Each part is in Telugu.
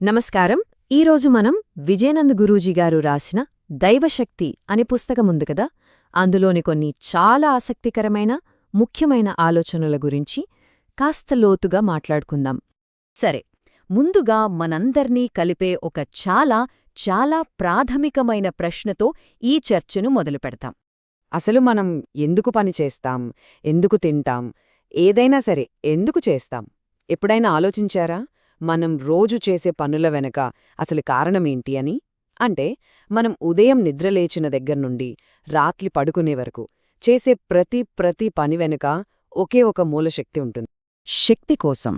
నమస్కారం. ఈరోజు మనం విజయనంద్ గురూజీ గారు రాసిన దైవశక్తి అనే పుస్తకముంది కదా, అందులోని కొన్ని చాలా ఆసక్తికరమైన ముఖ్యమైన ఆలోచనల గురించి కాస్త లోతుగా మాట్లాడుకుందాం. సరే, ముందుగా మనందర్నీ కలిపే ఒక చాలా చాలా ప్రాథమికమైన ప్రశ్నతో ఈ చర్చను మొదలుపెడతాం. అసలు మనం ఎందుకు పని చేస్తాం, ఎందుకు తింటాం, ఏదైనా సరే ఎందుకు చేస్తాం? ఎప్పుడైనా ఆలోచించారా మనం రోజు చేసే పనుల వెనక అసలు కారణమేంటి అని? అంటే మనం ఉదయం నిద్రలేచిన దగ్గర్నుండి రాత్రి పడుకునే వరకు చేసే ప్రతి పని వెనుక ఒకే ఒక మూలశక్తి ఉంటుంది. శక్తి కోసం.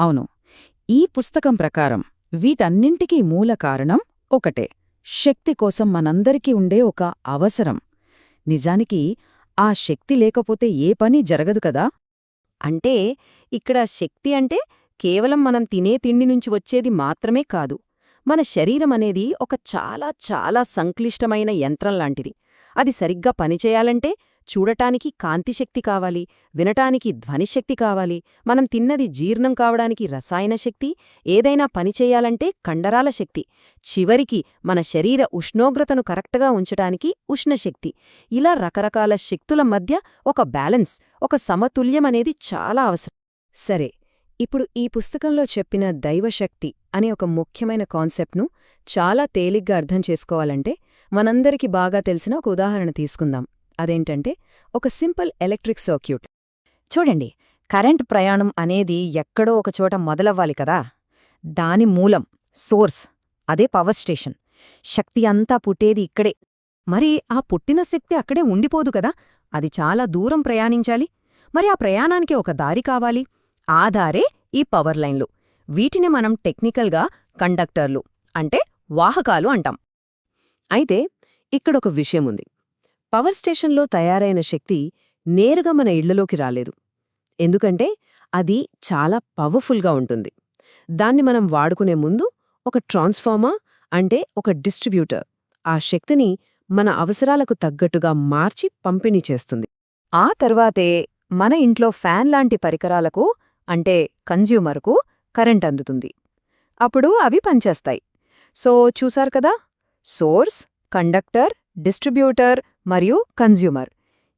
అవును, ఈ పుస్తకం ప్రకారం వీటన్నింటికీ మూల కారణం ఒకటే. శక్తి కోసం మనందరికీ ఉండే ఒక అవసరం. నిజానికి ఆ శక్తి లేకపోతే ఏ పని జరగదు కదా. అంటే ఇక్కడ శక్తి అంటే కేవలం మనం తినే తిండి నుంచి వచ్చేది మాత్రమే కాదు. మన శరీరమనేది ఒక చాలా చాలా సంక్లిష్టమైన యంత్రంలాంటిది. అది సరిగ్గా పనిచేయాలంటే చూడటానికి కాంతిశక్తి కావాలి, వినటానికి ధ్వనిశక్తి కావాలి, మనం తిన్నది జీర్ణం కావడానికి రసాయన శక్తి, ఏదైనా పనిచేయాలంటే కండరాల శక్తి, చివరికి మన శరీర ఉష్ణోగ్రతను కరెక్ట్గా ఉంచటానికి ఉష్ణశక్తి. ఇలా రకరకాల శక్తుల మధ్య ఒక బ్యాలెన్స్, ఒక సమతుల్యమనేది చాలా అవసరం. సరే, ఇప్పుడు ఈ పుస్తకంలో చెప్పిన దైవశక్తి అనే ఒక ముఖ్యమైన కాన్సెప్ట్ను చాలా తేలిగ్గా అర్థం చేసుకోవాలంటే మనందరికీ బాగా తెలిసిన ఒక ఉదాహరణ తీసుకుందాం. అదేంటంటే ఒక సింపుల్ ఎలక్ట్రిక్ సర్క్యూట్. చూడండి, కరెంట్ ప్రయాణం అనేది ఎక్కడో ఒకచోట మొదలవ్వాలి కదా. దాని మూలం, సోర్స్, అదే పవర్ స్టేషన్. శక్తి అంతా పుట్టేది ఇక్కడే. మరి ఆ పుట్టిన శక్తి అక్కడే ఉండిపోదు కదా, అది చాలా దూరం ప్రయాణించాలి. మరి ఆ ప్రయాణానికి ఒక దారి కావాలి. ఆ దారే ఈ పవర్ లైన్లు. వీటిని మనం టెక్నికల్గా కండక్టర్లు అంటే వాహకాలు అంటాం. అయితే ఇక్కడొక విషయముంది. పవర్ స్టేషన్లో తయారైన శక్తి నేరుగా మన ఇళ్లలోకి రాలేదు. ఎందుకంటే అది చాలా పవర్ఫుల్గా ఉంటుంది. దాన్ని మనం వాడుకునే ముందు ఒక ట్రాన్స్ఫార్మర్ అంటే ఒక డిస్ట్రిబ్యూటర్ ఆ శక్తిని మన అవసరాలకు తగ్గట్టుగా మార్చి పంపిణీ చేస్తుంది. ఆ తర్వాతే మన ఇంట్లో ఫ్యాన్ లాంటి పరికరాలకు అంటే కన్జ్యూమర్కు కరెంట్ అందుతుంది. అప్పుడు అవి పనిచేస్తాయి. సో చూసారు కదా, సోర్స్, కండక్టర్, డిస్ట్రిబ్యూటర్ మరియు కన్జ్యూమర్,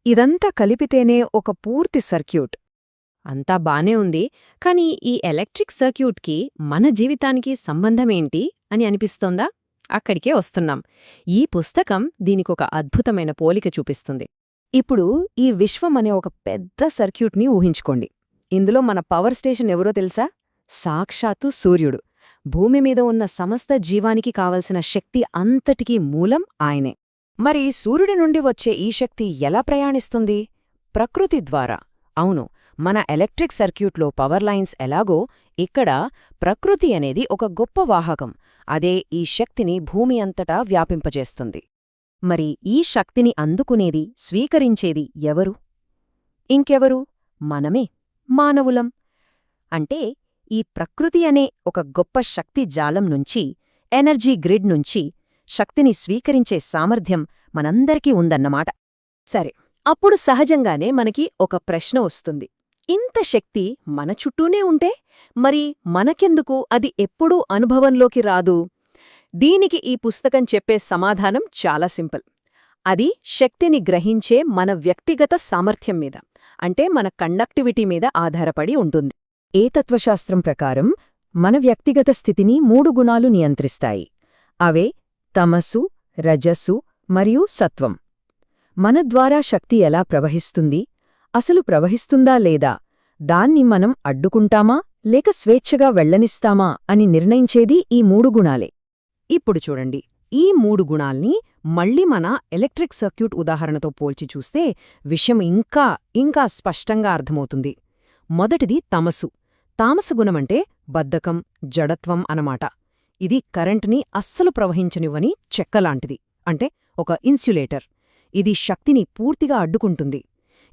ఇదంతా కలిపితేనే ఒక పూర్తి సర్క్యూట్. అంతా బానే ఉంది, కానీ ఈ ఎలక్ట్రిక్ సర్క్యూట్కి మన జీవితానికి సంబంధమేంటి అని అనిపిస్తోందా? అక్కడికే వస్తున్నాం. ఈ పుస్తకం దీనికొక అద్భుతమైన పోలిక చూపిస్తుంది. ఇప్పుడు ఈ విశ్వం అనే ఒక పెద్ద సర్క్యూట్ని ఊహించుకోండి. ఇందులో మన పవర్ స్టేషన్ ఎవరో తెలుసా? సాక్షాత్తు సూర్యుడు. భూమి మీద ఉన్న సమస్త జీవానికి కావలసిన శక్తి అంతటికీ మూలం ఆయనే. మరి సూర్యుడి నుండి వచ్చే ఈ శక్తి ఎలా ప్రయాణిస్తుంది? ప్రకృతి ద్వారా. అవును, మన ఎలక్ట్రిక్ సర్క్యూట్లో పవర్ లైన్స్ ఎలాగో ఇక్కడ ప్రకృతి అనేది ఒక గొప్ప వాహకం. అదే ఈ శక్తిని భూమి అంతటా వ్యాపింపజేస్తుంది. మరి ఈ శక్తిని అందుకునేది, స్వీకరించేది ఎవరు? ఇంకెవరు? మనమే, మానవులం. అంటే ఈ ప్రకృతి అనే ఒక గొప్ప శక్తి జాలం నుంచి, ఎనర్జీ గ్రిడ్ నుంచి శక్తిని స్వీకరించే సామర్థ్యం మనందరికీ ఉందన్నమాట. సరే, అప్పుడు సహజంగానే మనకి ఒక ప్రశ్న వస్తుంది. ఇంత శక్తి మన చుట్టూనే ఉంటే మరి మనకెందుకు అది ఎప్పుడూ అనుభవంలోకి రాదు? దీనికి ఈ పుస్తకం చెప్పే సమాధానం చాలా సింపుల్. అది శక్తిని గ్రహించే మన వ్యక్తిగత సామర్థ్యం మీద, అంటే మన కండక్టివిటీ మీద ఆధారపడి ఉంటుంది. ఏ తత్వశాస్త్రం ప్రకారం మన వ్యక్తిగత స్థితిని 3 గుణాలు నియంత్రిస్తాయి. అవే తమస్సు, రజస్సు మరియు సత్వం. మన ద్వారా శక్తి ఎలా ప్రవహిస్తుంది, అసలు ప్రవహిస్తుందా లేదా, దాన్ని మనం అడ్డుకుంటామా లేక స్వేచ్ఛగా వెళ్లనిస్తామా అని నిర్ణయించేది ఈ 3 గుణాలే. ఇప్పుడు చూడండి, ఈ 3 గుణాల్ని మళ్ళీ మన ఎలక్ట్రిక్ సర్క్యూట్ ఉదాహరణతో పోల్చి చూస్తే విషయం ఇంకా స్పష్టంగా అర్థమవుతుంది. మొదటిది తమసు. తామస గుణమంటే బద్ధకం, జడత్వం అనమాట. ఇది కరెంటుని అస్సలు ప్రవహించనివ్వని చెక్కలాంటిది, అంటే ఒక ఇన్సులేటర్. ఇది శక్తిని పూర్తిగా అడ్డుకుంటుంది.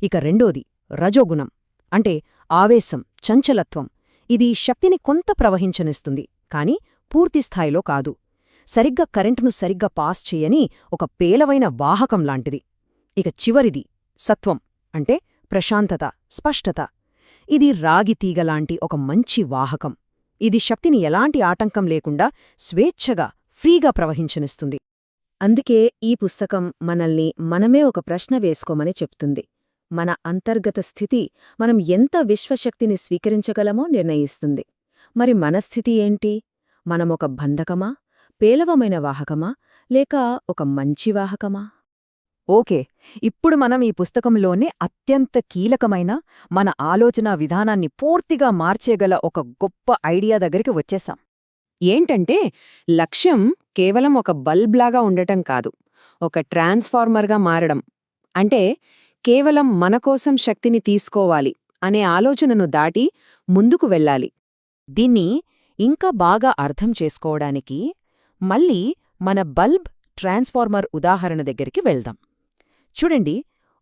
ఇక రెండోది రజోగుణం, అంటే ఆవేశం, చంచలత్వం. ఇది శక్తిని కొంత ప్రవహించనిస్తుంది, కాని పూర్తిస్థాయిలో కాదు. సరిగ్గా కరెంటును సరిగ్గా పాస్ చేయని ఒక పేలవైన వాహకంలాంటిది. ఇక చివరిది సత్వం, అంటే ప్రశాంతత, స్పష్టత. ఇది రాగితీగలాంటి ఒక మంచి వాహకం. ఇది శక్తిని ఎలాంటి ఆటంకం లేకుండా స్వేచ్ఛగా ఫ్రీగా ప్రవహించనిస్తుంది. అందుకే ఈ పుస్తకం మనల్ని మనమే ఒక ప్రశ్న వేసుకోమని చెప్తుంది. మన అంతర్గత స్థితి మనం ఎంత విశ్వశక్తిని స్వీకరించగలమో నిర్ణయిస్తుంది. మరి మన స్థితి ఏంటి? మనమొక బంధకమా, పేలవమైన వాహకమా, లేక ఒక మంచి వాహకమా? ఓకే, ఇప్పుడు మనం ఈ పుస్తకంలోనే అత్యంత కీలకమైన మన ఆలోచనా విధానాన్ని పూర్తిగా మార్చేగల ఒక గొప్ప ఐడియా దగ్గరికి వచ్చేశాం. ఏంటంటే, లక్ష్యం కేవలం ఒక బల్బ్లాగా ఉండటం కాదు, ఒక ట్రాన్స్ఫార్మర్గా మారడం. అంటే కేవలం మనకోసం శక్తిని తీసుకోవాలి అనే ఆలోచనను దాటి ముందుకు వెళ్ళాలి. దీన్ని ఇంకా బాగా అర్థం చేసుకోవడానికి మళ్ళీ మన బల్బ్ ట్రాన్స్ఫార్మర్ ఉదాహరణ దగ్గరికి వెళ్దాం. చూడండి,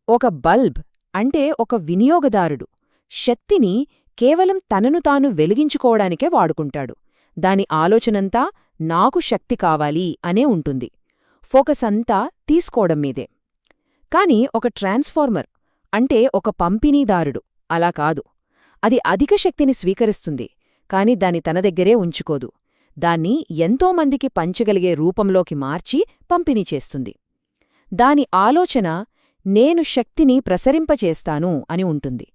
ఒక బల్బ్ అంటే ఒక వినియోగదారుడు శక్తిని కేవలం తనను తాను వెలిగించుకోవడానికే వాడుకుంటాడు. దాని ఆలోచనంతా నాకు శక్తి కావాలి అనే ఉంటుంది. ఫోకస్ అంతా తీసుకోవడం మీదే. కాని ఒక ట్రాన్స్ఫార్మర్ అంటే ఒక పంపిణీదారుడు అలా కాదు. అది అధిక శక్తిని స్వీకరిస్తుంది, కాని దాన్ని తన దగ్గరే ఉంచుకోదు. దాన్ని ఎంతోమందికి పంచగలిగే రూపంలోకి మార్చి పంపిణీ చేస్తుంది. దాని ఆలోచన నేను శక్తిని ప్రసరింపచేస్తాను అని ఉంటుంది.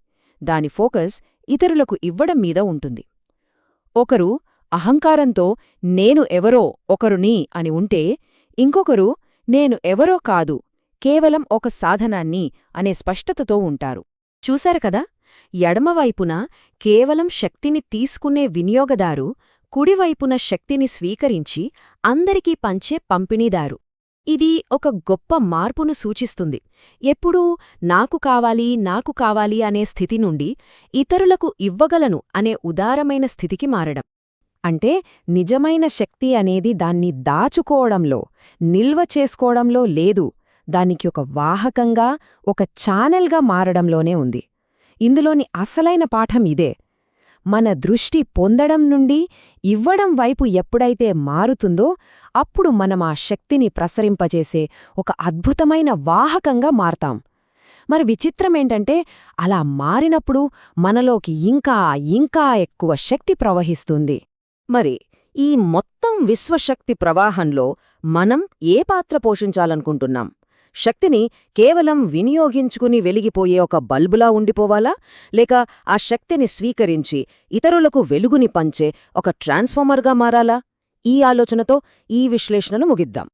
దాని ఫోకస్ ఇతరులకు ఇవ్వడం మీద ఉంటుంది. ఒకరు అహంకారంతో నేను ఎవరో ఒకరుని అని ఉంటే, ఇంకొకరు నేను ఎవరో కాదు, కేవలం ఒక సాధనాన్ని అనే స్పష్టతతో ఉంటారు. చూశారు కదా, ఎడమవైపున కేవలం శక్తిని తీసుకునే వినియోగదారు, కుడివైపున శక్తిని స్వీకరించి అందరికీ పంచే పంపిణీదారు. ఇది ఒక గొప్ప మార్పును సూచిస్తుంది. ఎప్పుడూ నాకు కావాలి అనే స్థితి నుండి ఇతరులకు ఇవ్వగలను అనే ఉదారమైన స్థితికి మారడం. అంటే నిజమైన శక్తి అనేది దాన్ని దాచుకోవడంలో, నిల్వ చేసుకోవడంలో లేదు, దానికి ఒక వాహకంగా, ఒక ఛానెల్గా మారడంలోనే ఉంది. ఇందులోని అసలైన పాఠం ఇదే. మన దృష్టి పొందడం నుండి ఇవ్వడం వైపు ఎప్పుడైతే మారుతుందో అప్పుడు మనం ఆ శక్తిని ప్రసరింపజేసే ఒక అద్భుతమైన వాహకంగా మారతాం. మరి విచిత్రమేంటంటే, అలా మారినప్పుడు మనలోకి ఇంకా ఎక్కువ శక్తి ప్రవహిస్తుంది. మరి ఈ మొత్తం విశ్వశక్తి ప్రవాహంలో మనం ఏ పాత్ర పోషించాలనుకుంటున్నాం? శక్తిని కేవలం వినియోగించుకుని వెలిగిపోయే ఒక బల్బులా ఉండిపోవాలా, లేక ఆ శక్తిని స్వీకరించి ఇతరులకు వెలుగుని పంచే ఒక ట్రాన్స్ఫార్మర్గా మారాలా? ఈ ఆలోచనతో ఈ విశ్లేషణను ముగిద్దాం.